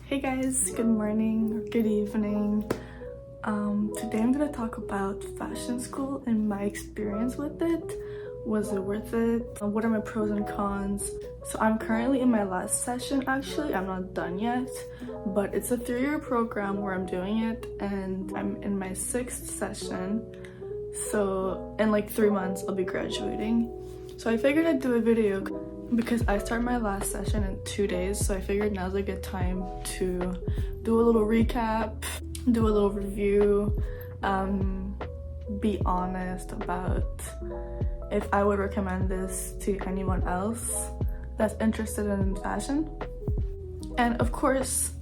Hey guys, good morning or good evening. Today I'm gonna talk about fashion school and my experience with it. Was it worth it? What are my pros and cons? So I'm currently in my last session. Actually, I'm not done yet, but it's a 3-year program where I'm doing it, and I'm in my 6th session. So in like 3 months I'll be graduating. So I figured I'd do a video because I start my last session in 2 days, so I figured now's a good time to do a little recap, do a little review, be honest about if I would recommend this to anyone else that's interested in fashion. And of course,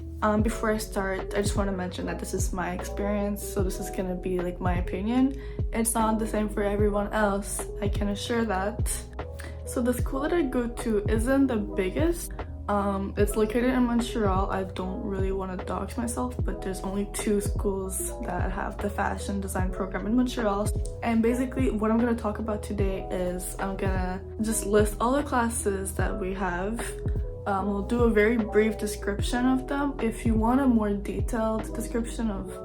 before I start, I just want to mention that this is my experience, so this is gonna be like my opinion. It's not the same for everyone else, I can assure that. So the school that I go to isn't the biggest. It's located in Montreal. I don't really want to dox myself, but there's only 2 schools that have the fashion design program in Montreal. And basically what I'm going to talk about today is I'm gonna just list all the classes that we have. We'll do a very brief description of them. If you want a more detailed description of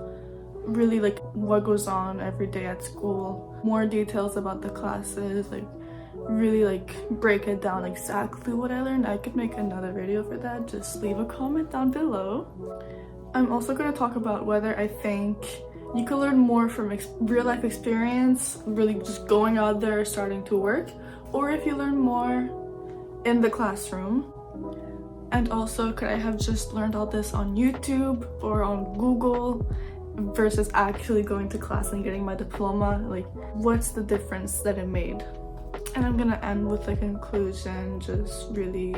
really like what goes on every day at school, more details about the classes, like really like break it down exactly what I learned, I could make another video for that. Just leave a comment down below. I'm also going to talk about whether I think you can learn more from real life experience, really just going out there starting to work, or if you learn more in the classroom. And also, could I have just learned all this on YouTube or on Google versus actually going to class and getting my diploma? Like, what's the difference that it made? And I'm gonna end with a conclusion, just really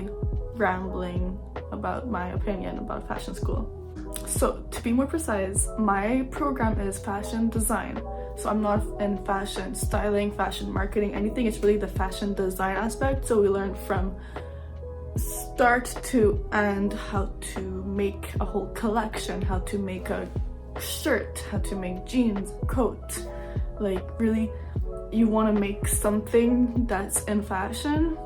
rambling about my opinion about fashion school. So to be more precise, my program is fashion design. So I'm not in fashion styling, fashion marketing, anything. It's really the fashion design aspect. So we learn from start to end how to make a whole collection, how to make a shirt, how to make jeans, coat, like really. You want to make something that's in fashion,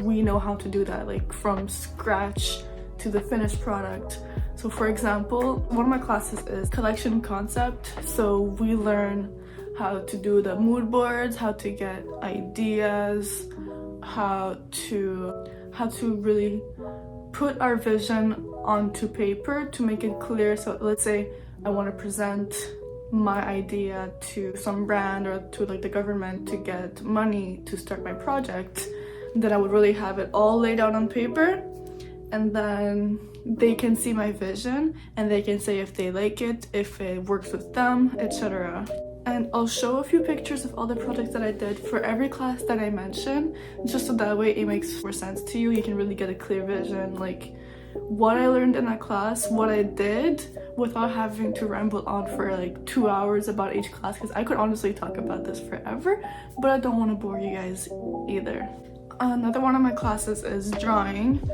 we know how to do that, like from scratch to the finished product. So for example, one of my classes is collection concept. So we learn how to do the mood boards, how to get ideas, how to really put our vision onto paper to make it clear. So let's say I want to present my idea to some brand or to like the government to get money to start my project, then I would really have it all laid out on paper, and then they can see my vision and they can say if they like it, if it works with them, etc. And I'll show a few pictures of all the projects that I did for every class that I mention, just so that way it makes more sense to you. You can really get a clear vision, like what I learned in that class, what I did, without having to ramble on for like 2 hours about each class, because I could honestly talk about this forever, but I don't want to bore you guys either. Another one of my classes is drawing.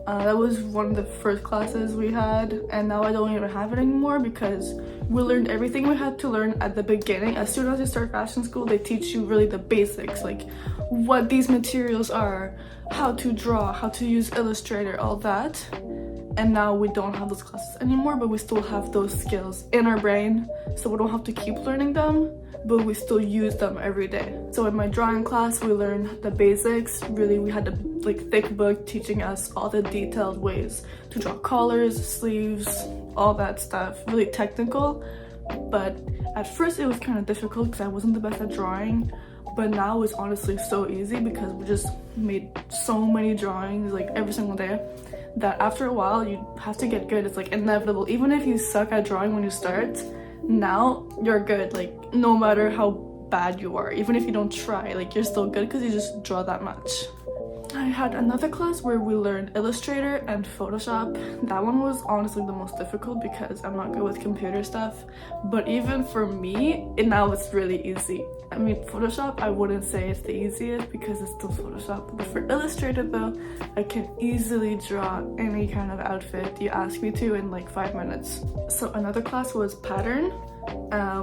That was one of the first classes we had, and now I don't even have it anymore because we learned everything we had to learn at the beginning. As soon as you start fashion school, they teach you really the basics, like what these materials are, how to draw, how to use Illustrator, all that. And now we don't have those classes anymore, but we still have those skills in our brain, so we don't have to keep learning them, but we still use them every day. So in my drawing class, we learned the basics. Really, we had a like thick book teaching us all the detailed ways to draw collars, sleeves, all that stuff. Really technical, but at first it was kind of difficult because I wasn't the best at drawing. But now it's honestly so easy because we just made so many drawings like every single day that after a while you have to get good. It's like inevitable. Even if you suck at drawing when you start, now you're good, like no matter how bad you are, even if you don't try, like you're still good because you just draw that much. I had another class where we learned Illustrator and Photoshop. That one was honestly the most difficult because I'm not good with computer stuff, but even for me, now it's really easy. I mean, Photoshop, I wouldn't say it's the easiest because it's still Photoshop, but for Illustrator though, I can easily draw any kind of outfit you ask me to in like 5 minutes. So another class was pattern.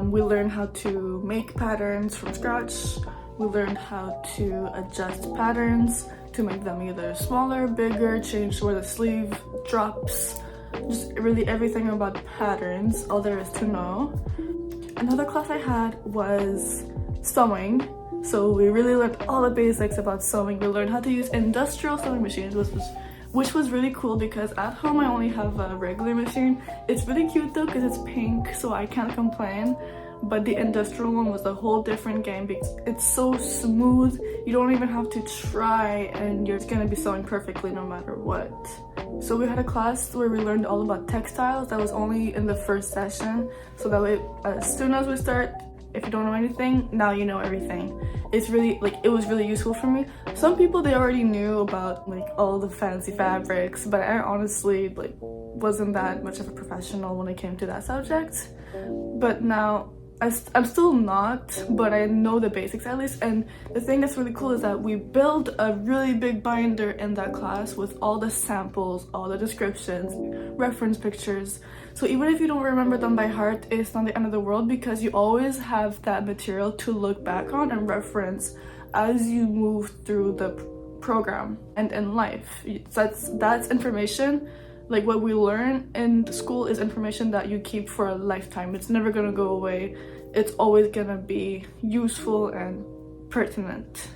We learned how to make patterns from scratch. We learned how to adjust patterns to make them either smaller, bigger, change where the sleeve drops, just really everything about patterns, all there is to know. Another class I had was sewing. So we really learned all the basics about sewing. We learned how to use industrial sewing machines, which was really cool because at home I only have a regular machine. It's really cute though because it's pink, so I can't complain. But the industrial one was a whole different game because it's so smooth. You don't even have to try and you're gonna be sewing perfectly no matter what. So we had a class where we learned all about textiles. That was only in the first session. So that way, as soon as we start, if you don't know anything, now you know everything. It's really, like, it was really useful for me. Some people, they already knew about like all the fancy fabrics, but I honestly like wasn't that much of a professional when it came to that subject. But now I'm still not, but I know the basics at least. And the thing that's really cool is that we build a really big binder in that class with all the samples, all the descriptions, reference pictures. So even if you don't remember them by heart, it's not the end of the world because you always have that material to look back on and reference as you move through the program and in life. That's information. Like what we learn in school is information that you keep for a lifetime. It's never gonna go away. It's always gonna be useful and pertinent.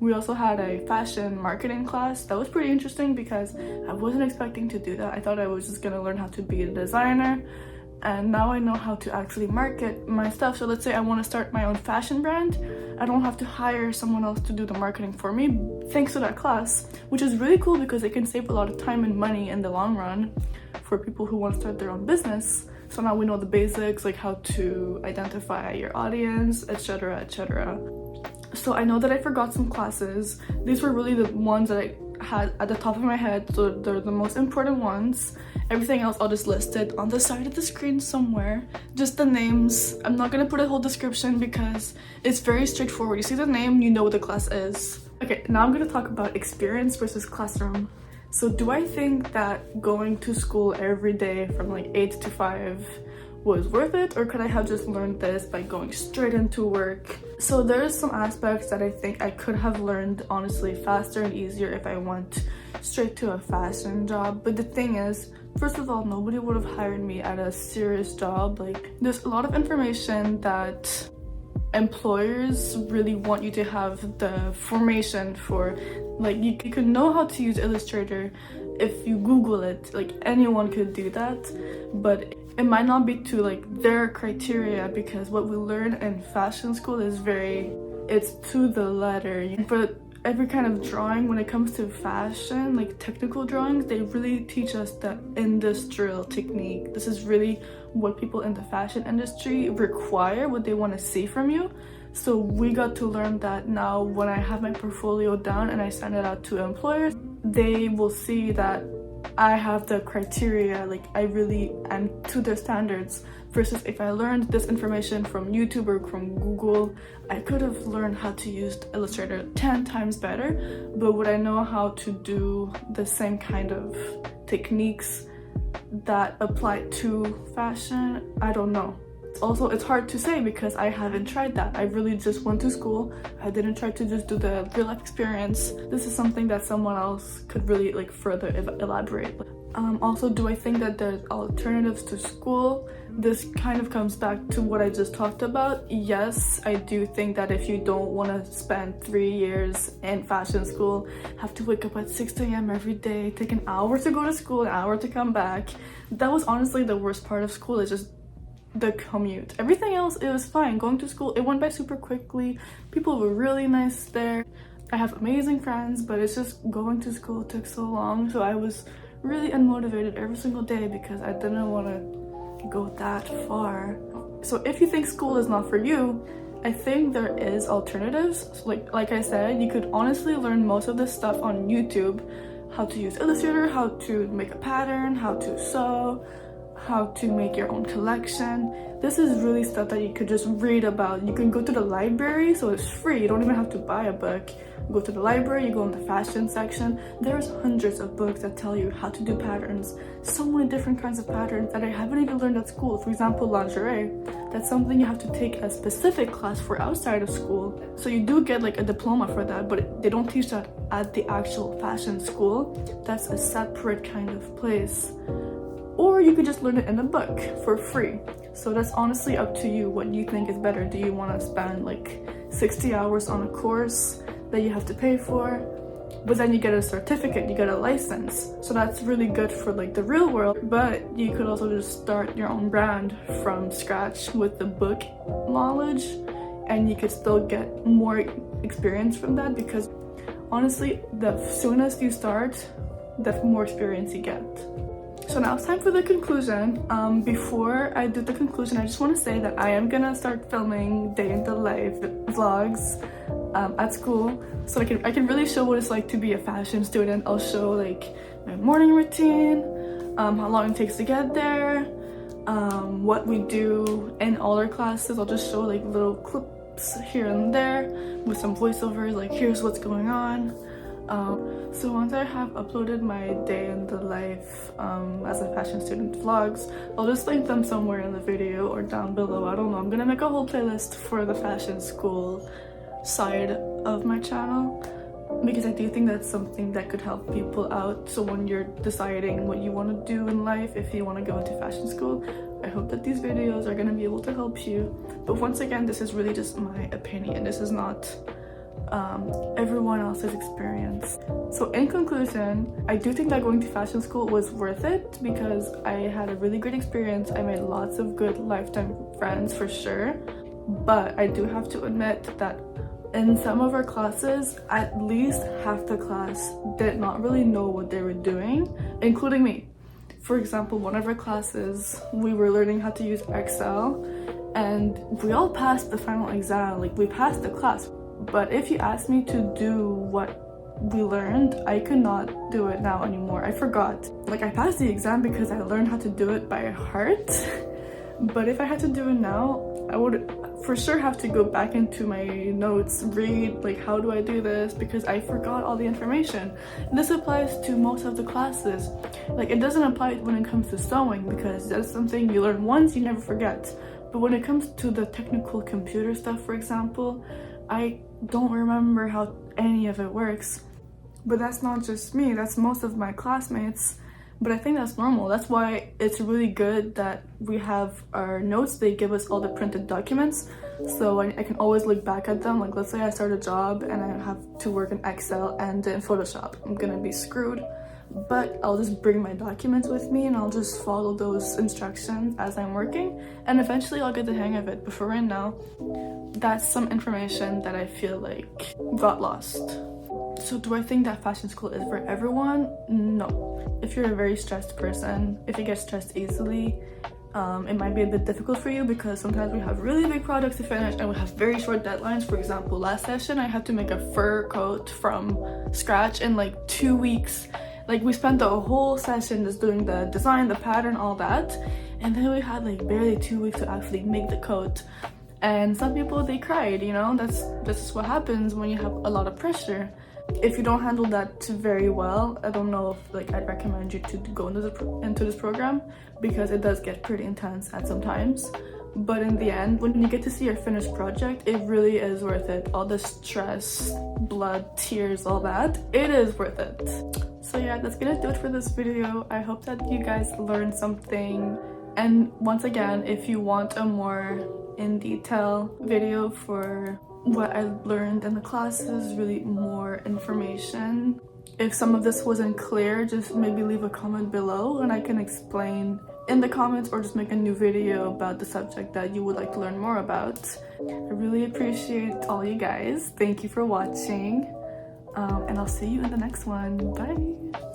We also had a fashion marketing class. That was pretty interesting because I wasn't expecting to do that. I thought I was just gonna learn how to be a designer. And now I know how to actually market my stuff. So let's say I want to start my own fashion brand. I don't have to hire someone else to do the marketing for me thanks to that class, which is really cool because it can save a lot of time and money in the long run for people who want to start their own business. So now we know the basics, like how to identify your audience, etc., etc. So I know that I forgot some classes. These were really the ones that I had at the top of my head, so they're the most important ones. Everything else I'll just list it on the side of the screen somewhere. Just the names. I'm not gonna put a whole description because it's very straightforward. You see the name, you know what the class is. Okay, now I'm gonna talk about experience versus classroom. So do I think that going to school every day from like 8 to 5 was worth it, or could I have just learned this by going straight into work? So there's some aspects that I think I could have learned honestly faster and easier if I went straight to a fashion job. But the thing is, first of all, nobody would have hired me at a serious job. Like, there's a lot of information that employers really want you to have the formation for. Like, you could know how to use Illustrator if you Google it. Like, anyone could do that, but it might not be to like their criteria because what we learn in fashion school is it's to the letter. For every kind of drawing, when it comes to fashion, like technical drawings, they really teach us the industrial technique. This is really what people in the fashion industry require, what they want to see from you. So we got to learn that now when I have my portfolio down and I send it out to employers, they will see that I have the criteria, like I really am to their standards, versus if I learned this information from YouTube or from Google, I could have learned how to use Illustrator 10 times better, but would I know how to do the same kind of techniques that apply to fashion? I don't know. Also, it's hard to say because I haven't tried that. I really just went to school. I didn't try to just do the real life experience. This is something that someone else could really like further elaborate. Also, do I think that there's alternatives to school? This kind of comes back to what I just talked about. Yes, I do think that if you don't want to spend 3 years in fashion school, have to wake up at 6 a.m. every day, take an hour to go to school, an hour to come back. That was honestly the worst part of school, is just the commute. Everything else, it was fine. Going to school, it went by super quickly. People were really nice there. I have amazing friends, but it's just going to school took so long. So I was really unmotivated every single day because I didn't want to go that far. So if you think school is not for you, I think there is alternatives. So like I said, you could honestly learn most of this stuff on YouTube. How to use Illustrator, how to make a pattern, how to sew, how to make your own collection. This is really stuff that you could just read about. You can go to the library, so it's free. You don't even have to buy a book. You go to the library, you go in the fashion section. There's hundreds of books that tell you how to do patterns. So many different kinds of patterns that I haven't even learned at school. For example, lingerie. That's something you have to take a specific class for outside of school. So you do get like a diploma for that, but they don't teach that at the actual fashion school. That's a separate kind of place. or you could just learn it in a book for free. So that's honestly up to you what you think is better. Do you want to spend like 60 hours on a course that you have to pay for, but then you get a certificate, you get a license, so that's really good for like the real world. But you could also just start your own brand from scratch with the book knowledge, and you could still get more experience from that, because honestly, the soonest you start, the more experience you get. So now it's time for the conclusion. Before I do the conclusion, I just want to say that I am gonna start filming day in the life vlogs at school, so I can really show what it's like to be a fashion student. I'll show like my morning routine, how long it takes to get there, what we do in all our classes. I'll just show like little clips here and there with some voiceovers, like here's what's going on. So once I have uploaded my day in the life as a fashion student vlogs, I'll just link them somewhere in the video or down below. I don't know, I'm gonna make a whole playlist for the fashion school side of my channel, because I do think that's something that could help people out. So when you're deciding what you want to do in life, if you want to go into fashion school, I hope that these videos are going to be able to help you. But once again, this is really just my opinion. This is not everyone else's experience. So in conclusion, I do think that going to fashion school was worth it, because I had a really great experience. I made lots of good lifetime friends for sure. But I do have to admit that in some of our classes, at least half the class did not really know what they were doing, including me. For example, one of our classes, we were learning how to use Excel, and we all passed the final exam, like we passed the class. But if you asked me to do what we learned, I could not do it now anymore. I forgot. Like, I passed the exam because I learned how to do it by heart. But if I had to do it now, I would for sure have to go back into my notes, read like how do I do this, because I forgot all the information. And this applies to most of the classes. Like, it doesn't apply when it comes to sewing, because that's something you learn once, you never forget. But when it comes to the technical computer stuff, for example, I don't remember how any of it works. But that's not just me, that's most of my classmates. But I think that's normal. That's why it's really good that we have our notes. They give us all the printed documents, so I can always look back at them. Like, let's say I start a job and I have to work in Excel and in Photoshop. I'm gonna be screwed. But I'll just bring my documents with me and I'll just follow those instructions as I'm working, and eventually I'll get the hang of it. But for right now, that's some information that I feel like got lost. So do I think that fashion school is for everyone? No. If you're a very stressed person, if you get stressed easily, it might be a bit difficult for you, because sometimes we have really big projects to finish and we have very short deadlines. For example, last session I had to make a fur coat from scratch in like 2 weeks. Like, we spent the whole session just doing the design, the pattern, all that, and then we had like barely 2 weeks to actually make the coat. And some people, they cried, you know. That's just what happens when you have a lot of pressure. If you don't handle that very well, I don't know if like I'd recommend you to go into this program, because it does get pretty intense at some times. But in the end, when you get to see your finished project, it really is worth it. All the stress, blood, tears, all that, it is worth it. So yeah, that's gonna do it for this video. I hope that you guys learned something. And once again, if you want a more in detail video for what I learned in the classes, really more information. If some of this wasn't clear, just maybe leave a comment below and I can explain in the comments, or just make a new video about the subject that you would like to learn more about. I really appreciate all you guys. Thank you for watching, and I'll see you in the next one. Bye!